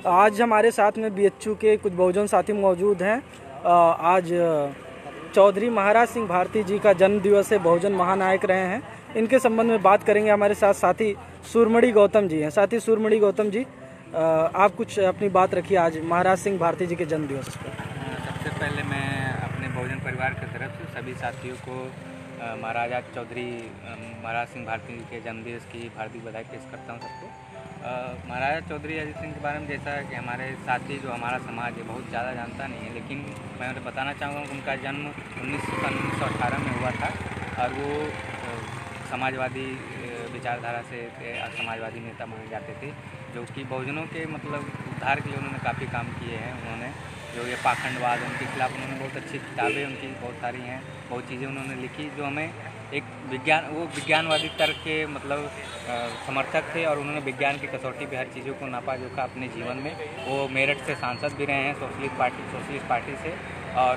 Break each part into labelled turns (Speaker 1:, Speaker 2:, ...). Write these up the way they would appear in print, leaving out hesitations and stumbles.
Speaker 1: आज हमारे साथ में बीएचयू के कुछ बहुजन साथी मौजूद हैं। आज चौधरी महाराज सिंह भारती जी का जन्म दिवस है, बहुजन महानायक रहे हैं। इनके संबंध में बात करेंगे। हमारे साथ साथी सूरमणि गौतम जी हैं। साथी सूरमणि गौतम जी, आप कुछ अपनी बात रखिए आज महाराज सिंह भारती जी के जन्म दिवस पर।
Speaker 2: सबसे पहले मैं अपने बहुजन परिवार की तरफ से सभी साथियों को महाराजा चौधरी महाराज सिंह भारती जी के जन्मदिवस की हार्दिक बधाई पेश करता हूँ सबको। महाराजा चौधरी अजीत सिंह के बारे में जैसा कि हमारे साथी जो हमारा समाज है बहुत ज़्यादा जानता नहीं है, लेकिन मैं उन्हें बताना चाहूँगा कि उनका जन्म 1918 में हुआ था और वो समाजवादी विचारधारा से समाजवादी नेता माने जाते थे, जो कि बहुजनों के मतलब उद्धार के लिए उन्होंने काफ़ी काम किए हैं। उन्होंने जो ये पाखंडवाद उनके खिलाफ उन्होंने बहुत अच्छी किताबें उनकी बहुत सारी हैं, बहुत चीज़ें उन्होंने लिखी जो हमें एक विज्ञानवादी तर्क के मतलब समर्थक थे और उन्होंने विज्ञान की कसौटी पे हर चीज़ों को नापा जोखा अपने जीवन में। वो मेरठ से सांसद भी रहे हैं सोशलिस्ट पार्टी से और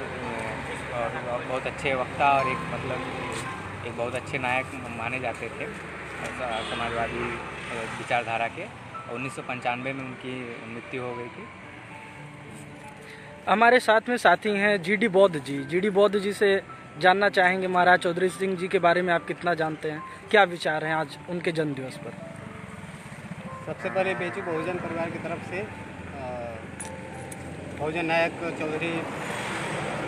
Speaker 2: बहुत अच्छे वक्ता और एक बहुत अच्छे नायक माने जाते थे समाजवादी विचारधारा के। 1995 में उनकी मृत्यु हो गई थी।
Speaker 1: हमारे साथ में साथी हैं जीडी बौद्ध जी। जीडी बौद्ध जी से जानना चाहेंगे महाराज चौधरी सिंह जी के बारे में आप कितना जानते हैं, क्या विचार हैं आज उनके जन्म दिवस पर।
Speaker 3: सबसे पहले बीएचयू बहुजन परिवार की तरफ से बहुजन नायक चौधरी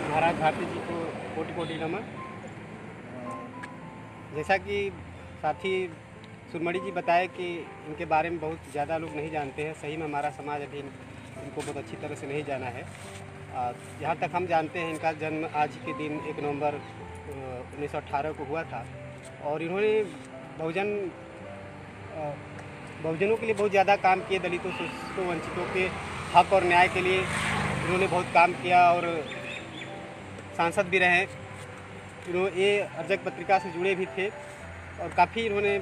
Speaker 3: महाराज भारती जी को कोटि कोटि नमन। जैसा कि साथी सूरमणि जी बताए कि इनके बारे में बहुत ज़्यादा लोग नहीं जानते हैं। सही में हमारा समाज अभी इनको बहुत अच्छी तरह से नहीं जाना है। जहाँ तक हम जानते हैं इनका जन्म आज के दिन 1 नवंबर 1918 को हुआ था और इन्होंने बहुजनों के लिए बहुत ज़्यादा काम किए। दलितों शोषितों वंचितों के हक और न्याय के लिए इन्होंने बहुत काम किया और सांसद भी रहे। ये अर्जक पत्रिका से जुड़े भी थे और काफ़ी इन्होंने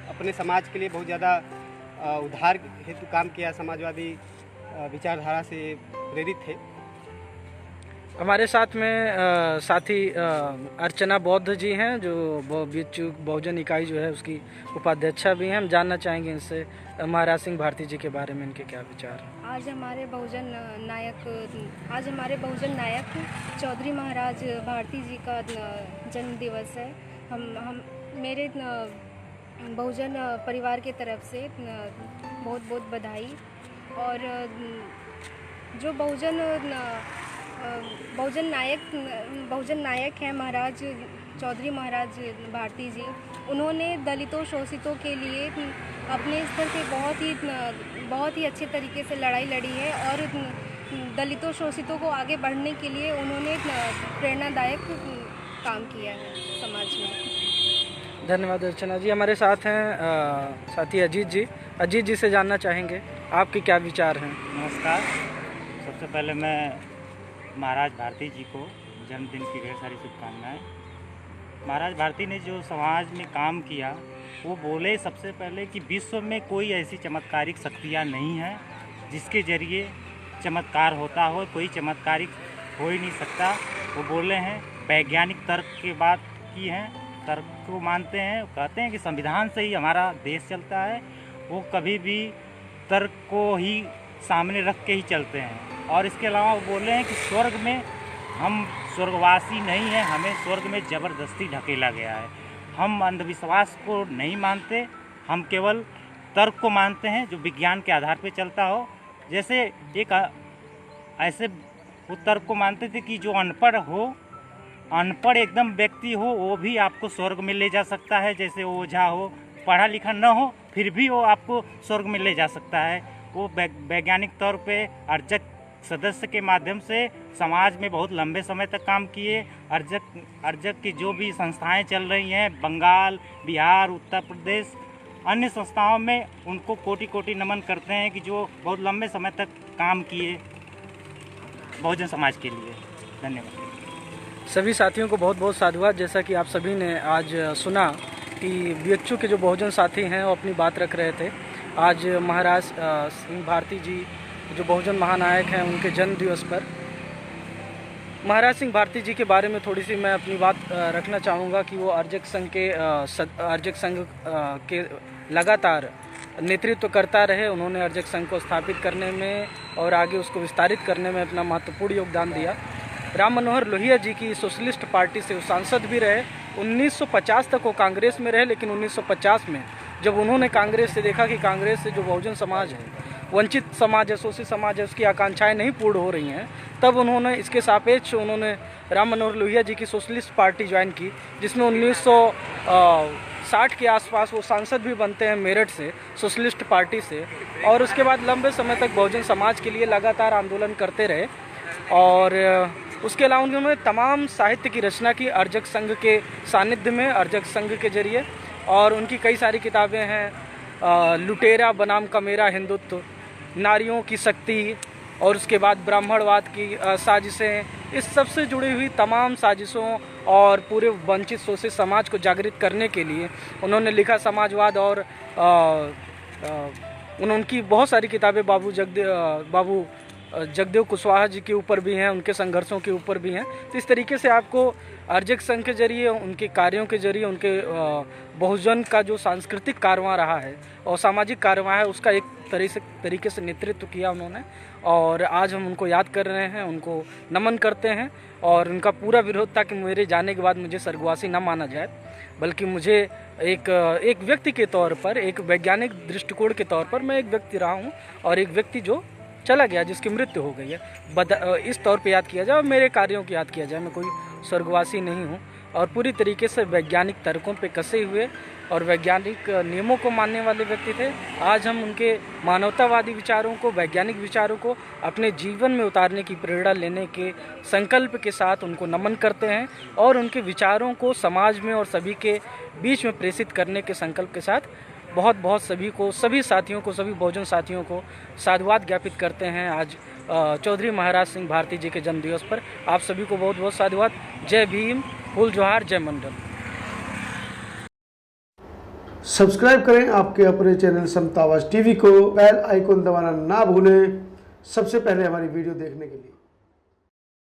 Speaker 3: अपने समाज के लिए बहुत ज़्यादा उद्धार हेतु काम किया, समाजवादी विचारधारा से प्रेरित थे।
Speaker 1: हमारे साथ में साथी अर्चना बौद्ध जी हैं, जो बीएचयू बहुजन इकाई जो है उसकी उपाध्यक्षा भी हैं। हम जानना चाहेंगे इनसे महाराज सिंह भारती जी के बारे में इनके क्या विचार हैं।
Speaker 4: आज हमारे बहुजन नायक चौधरी महाराज भारती जी का जन्म दिवस है। हम मेरे बहुजन परिवार के तरफ से बहुत बहुत बधाई। और जो बहुजन नायक हैं महाराज चौधरी महाराज भारती जी, उन्होंने दलितों शोषितों के लिए अपने स्तर पे बहुत ही अच्छे तरीके से लड़ाई लड़ी है और दलितों शोषितों को आगे बढ़ने के लिए उन्होंने प्रेरणादायक काम किया है समाज में।
Speaker 1: धन्यवाद अर्चना जी। हमारे साथ हैं साथी अजीत जी। अजीत जी से जानना चाहेंगे आपके क्या विचार हैं।
Speaker 5: नमस्कार। सबसे पहले मैं महाराज भारती जी को जन्मदिन की ढेर सारी शुभकामनाएं। महाराज भारती ने जो समाज में काम किया वो बोले सबसे पहले कि विश्व में कोई ऐसी चमत्कारिक शक्तियाँ नहीं हैं जिसके जरिए चमत्कार होता हो। कोई चमत्कारिक हो ही नहीं सकता। वो बोले हैं वैज्ञानिक तर्क की बात की है, तर्क को मानते हैं। कहते हैं कि संविधान से ही हमारा देश चलता है। वो कभी भी तर्क को ही सामने रख के ही चलते हैं। और इसके अलावा वो बोले हैं कि स्वर्ग में हम स्वर्गवासी नहीं हैं, हमें स्वर्ग में ज़बरदस्ती ढकेला गया है। हम अंधविश्वास को नहीं मानते, हम केवल तर्क को मानते हैं जो विज्ञान के आधार पर चलता हो। जैसे एक ऐसे वो तर्क को मानते थे कि जो अनपढ़ एकदम व्यक्ति हो वो भी आपको स्वर्ग में ले जा सकता है। जैसे ओझा हो, पढ़ा लिखा न हो फिर भी वो आपको स्वर्ग में ले जा सकता है। वो वैज्ञानिक तौर पे अर्जक सदस्य के माध्यम से समाज में बहुत लंबे समय तक काम किए। अर्जक की जो भी संस्थाएं चल रही हैं बंगाल, बिहार, उत्तर प्रदेश, अन्य संस्थाओं में उनको कोटि कोटि नमन करते हैं कि जो बहुत लंबे समय तक काम किए बहुजन समाज के लिए। धन्यवाद।
Speaker 1: सभी साथियों को बहुत बहुत साधुवाद। जैसा कि आप सभी ने आज सुना कि बीएचयू के जो बहुजन साथी हैं वो अपनी बात रख रहे थे। आज महाराज सिंह भारती जी जो बहुजन महानायक हैं उनके जन्म दिवस पर महाराज सिंह भारती जी के बारे में थोड़ी सी मैं अपनी बात रखना चाहूँगा कि वो आरजेक संघ के लगातार नेतृत्व करता रहे। उन्होंने आरजेक संघ को स्थापित करने में और आगे उसको विस्तारित करने में अपना महत्वपूर्ण योगदान दिया। राम मनोहर लोहिया जी की सोशलिस्ट पार्टी से वो सांसद भी रहे। 1950 तक वो कांग्रेस में रहे, लेकिन 1950 में जब उन्होंने कांग्रेस से देखा कि कांग्रेस से जो बहुजन समाज है, वंचित समाज है, शोषित समाज है, उसकी आकांक्षाएं नहीं पूर्ण हो रही हैं, तब उन्होंने इसके सापेक्ष उन्होंने राम मनोहर लोहिया जी की सोशलिस्ट पार्टी ज्वाइन की, जिसमें 1960 के आसपास वो सांसद भी बनते हैं मेरठ से, सोशलिस्ट पार्टी से। और उसके बाद लंबे समय तक बहुजन समाज के लिए लगातार आंदोलन करते रहे। और उसके अलावा उन्होंने तमाम साहित्य की रचना की आरजेक संघ के सानिध्य में, आरजेक संघ के जरिए। और उनकी कई सारी किताबें हैं, लुटेरा बनाम का मेरा हिंदुत्व, नारियों की शक्ति, और उसके बाद ब्राह्मणवाद की साजिशें, इस सब से जुड़ी हुई तमाम साजिशों और पूरे वंचित शोषित समाज को जागृत करने के लिए उन्होंने लिखा। समाजवाद और उनकी बहुत सारी किताबें बाबू जगदेव कुशवाहा जी के ऊपर भी हैं, उनके संघर्षों के ऊपर भी हैं। तो इस तरीके से आपको आरजेक संघ के जरिए, उनके कार्यों के जरिए, उनके बहुजन का जो सांस्कृतिक कारवां रहा है और सामाजिक कारवां है, उसका एक तरीके से नेतृत्व किया उन्होंने। और आज हम उनको याद कर रहे हैं, उनको नमन करते हैं। और उनका पूरा विरोध था कि मेरे जाने के बाद मुझे स्वर्गवासी न माना जाए, बल्कि मुझे एक व्यक्ति के तौर पर, एक वैज्ञानिक दृष्टिकोण के तौर पर मैं एक व्यक्ति रहा हूँ और एक व्यक्ति जो चला गया, जिसकी मृत्यु हो गई है, इस तौर पे याद किया जाए और मेरे कार्यों को याद किया जाए। मैं कोई स्वर्गवासी नहीं हूँ। और पूरी तरीके से वैज्ञानिक तर्कों पे कसे हुए और वैज्ञानिक नियमों को मानने वाले व्यक्ति थे। आज हम उनके मानवतावादी विचारों को, वैज्ञानिक विचारों को अपने जीवन में उतारने की प्रेरणा लेने के संकल्प के साथ उनको नमन करते हैं और उनके विचारों को समाज में और सभी के बीच में प्रेषित करने के संकल्प के साथ बहुत बहुत सभी को, सभी साथियों को, सभी बहुजन साथियों को साधुवाद ज्ञापित करते हैं आज चौधरी महाराज सिंह भारती जी के जन्मदिवस पर। आप सभी को बहुत बहुत साधुवाद। जय भीम, फूल जोहार, जय मंडल।
Speaker 6: सब्सक्राइब करें आपके अपने चैनल समता आवाज़ टीवी को, बेल आइकन दबाना ना भूलें सबसे पहले हमारी वीडियो देखने के लिए।